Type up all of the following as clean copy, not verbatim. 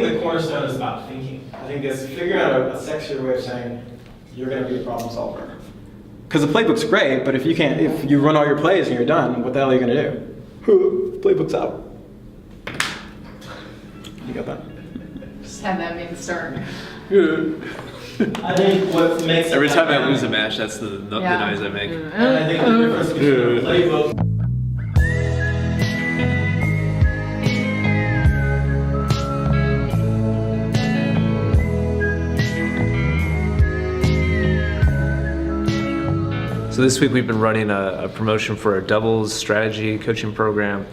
think the cornerstone is about thinking. I think it's figuring out a sexier way of saying you're going to be a problem solver. Because the playbook's great, but if you run all your plays and you're done, what the hell are you going to do? Playbook's out. You got that? Just have that be the start. I think what makes every time I lose a match, that's the noise I make. And I think the difference between a playbook. So this week we've been running a promotion for a doubles strategy coaching program,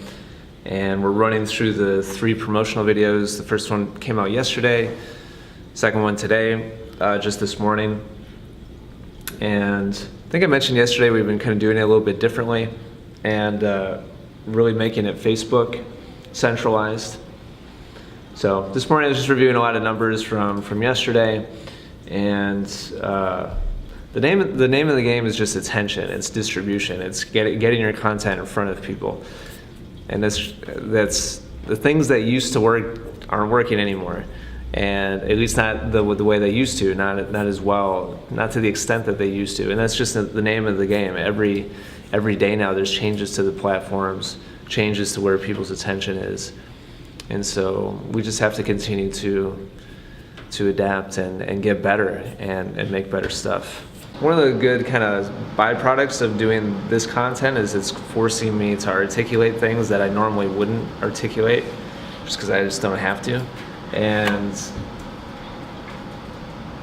and we're running through the 3 promotional videos. The first one came out yesterday, second one today, just this morning. And I think I mentioned yesterday we've been kind of doing it a little bit differently and really making it Facebook centralized. So this morning I was just reviewing a lot of numbers from yesterday, and the name of the game is just attention. It's distribution. It's getting your content in front of people, and that's the things that used to work aren't working anymore, and at least not the way they used to. Not as well. Not to the extent that they used to. And that's just the name of the game. Every day now, there's changes to the platforms, changes to where people's attention is, and so we just have to continue to adapt and get better and make better stuff. One of the good kind of byproducts of doing this content is it's forcing me to articulate things that I normally wouldn't articulate just because I just don't have to. And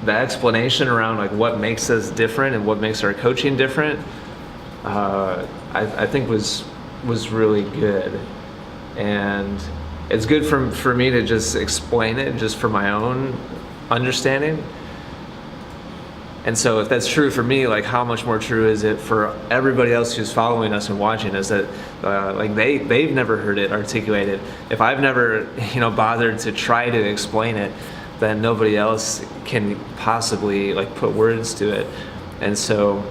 the explanation around like what makes us different and what makes our coaching different, I think was really good. And it's good for me to just explain it just for my own understanding. And so if that's true for me, like how much more true is it for everybody else who's following us and watching us, that like they've never heard it articulated. If I've never bothered to try to explain it, then nobody else can possibly like put words to it. And so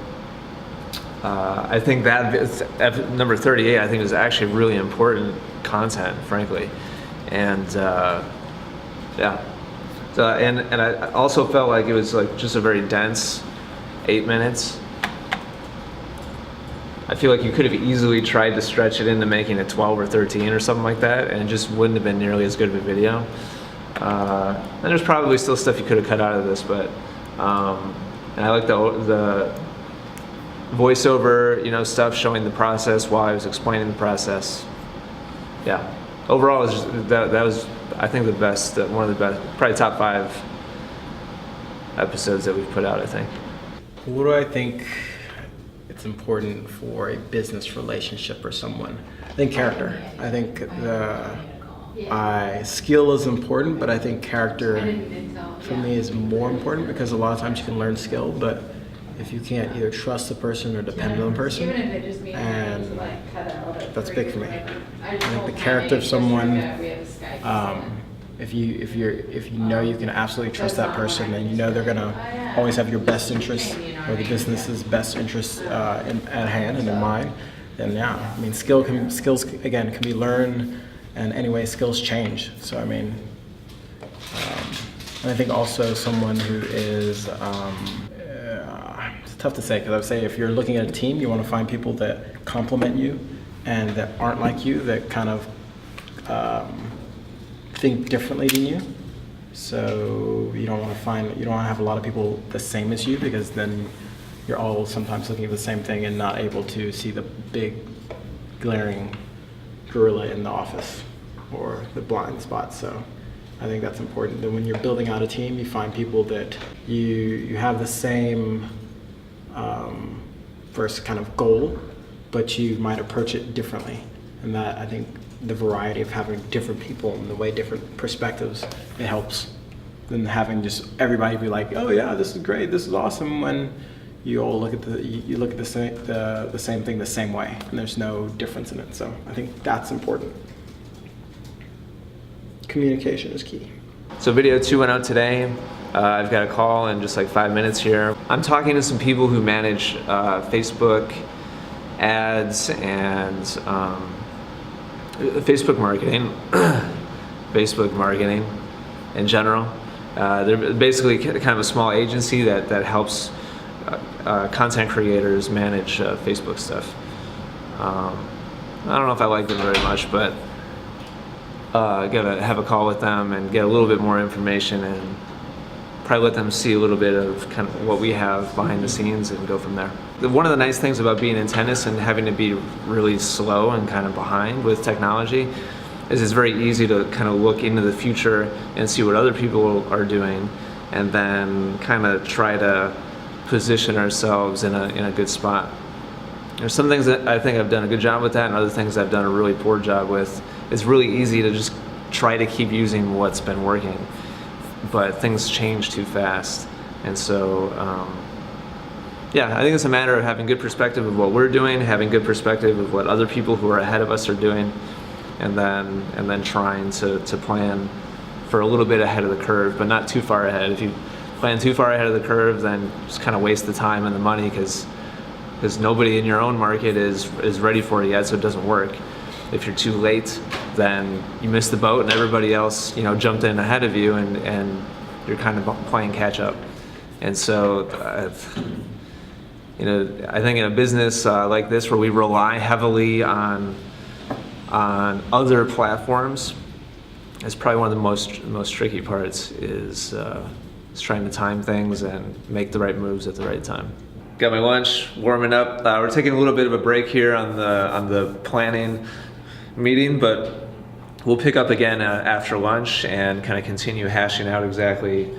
I think that number 38 I think is actually really important content, frankly. And yeah. And I also felt like it was like just a very dense 8 minutes. I feel like you could have easily tried to stretch it into making it 12 or 13 or something like that, and it just wouldn't have been nearly as good of a video. And there's probably still stuff you could have cut out of this, but and I like the voiceover, stuff showing the process while I was explaining the process. Yeah. Overall, it was just, that was, I think, the best, one of the best, probably top 5 episodes that we've put out, I think. What do I think it's important for a business relationship or someone? I think character. I think skill is important, but I think character for me is more important, because a lot of times you can learn skill, but if you can't either trust the person or depend on the person, and that's big for me. I think the character of someone, if you know you can absolutely trust that person, and you know they're gonna always have your best interest or the business's best interest at hand and in mind, then yeah, I mean skills again can be learned, and anyway skills change. So I mean, and I think also someone who is it's tough to say, because I would say if you're looking at a team, you want to find people that complement you and that aren't like you, that kind of think differently than you. So you don't want to have a lot of people the same as you, because then you're all sometimes looking at the same thing and not able to see the big glaring gorilla in the office or the blind spot. So I think that's important, that when you're building out a team, you find people that you have the same first kind of goal, but you might approach it differently. And that, I think, the variety of having different people and the way different perspectives, it helps, than having just everybody be like, oh yeah, this is great, this is awesome, when you all look at the same thing the same way, and there's no difference in it. So I think that's important. Communication is key. So video 2 went out today. I've got a call in just like 5 minutes here. I'm talking to some people who manage Facebook ads and Facebook marketing. Facebook marketing. in general. They're basically kind of a small agency that helps content creators manage Facebook stuff. I don't know if I like them very much, but gotta have a call with them and get a little bit more information and probably let them see a little bit of kind of what we have behind the scenes and go from there. One of the nice things about being in tennis and having to be really slow and kind of behind with technology is it's very easy to kind of look into the future and see what other people are doing and then kind of try to position ourselves in a good spot. There's some things that I think I've done a good job with that, and other things I've done a really poor job with. It's really easy to just try to keep using what's been working, but things change too fast. And so, yeah, I think it's a matter of having good perspective of what we're doing, having good perspective of what other people who are ahead of us are doing, and then trying to plan for a little bit ahead of the curve, but not too far ahead. If you plan too far ahead of the curve, then just kind of waste the time and the money because nobody in your own market is ready for it yet, so it doesn't work. If you're too late, then you miss the boat and everybody else, jumped in ahead of you, and you're kind of playing catch up. And so, I think in a business like this where we rely heavily on other platforms, it's probably one of the most tricky parts is trying to time things and make the right moves at the right time. Got my lunch, warming up. We're taking a little bit of a break here on the planning meeting, but we'll pick up again after lunch and kind of continue hashing out exactly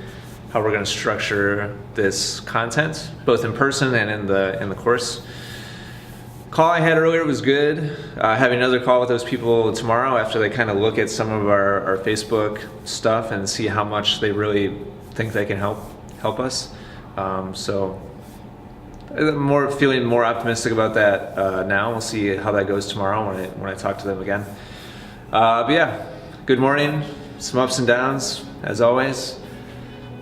how we're going to structure this content, both in person and in the course. Call I had earlier was good. Having another call with those people tomorrow after they kind of look at some of our Facebook stuff and see how much they really think they can help us. So I'm feeling more optimistic about that now. We'll see how that goes tomorrow when I talk to them again. But yeah, good morning. Some ups and downs as always,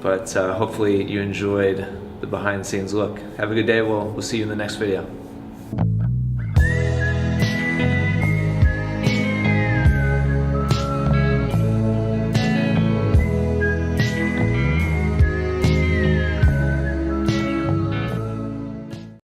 but hopefully you enjoyed the behind the scenes look. Have a good day. We'll see you in the next video.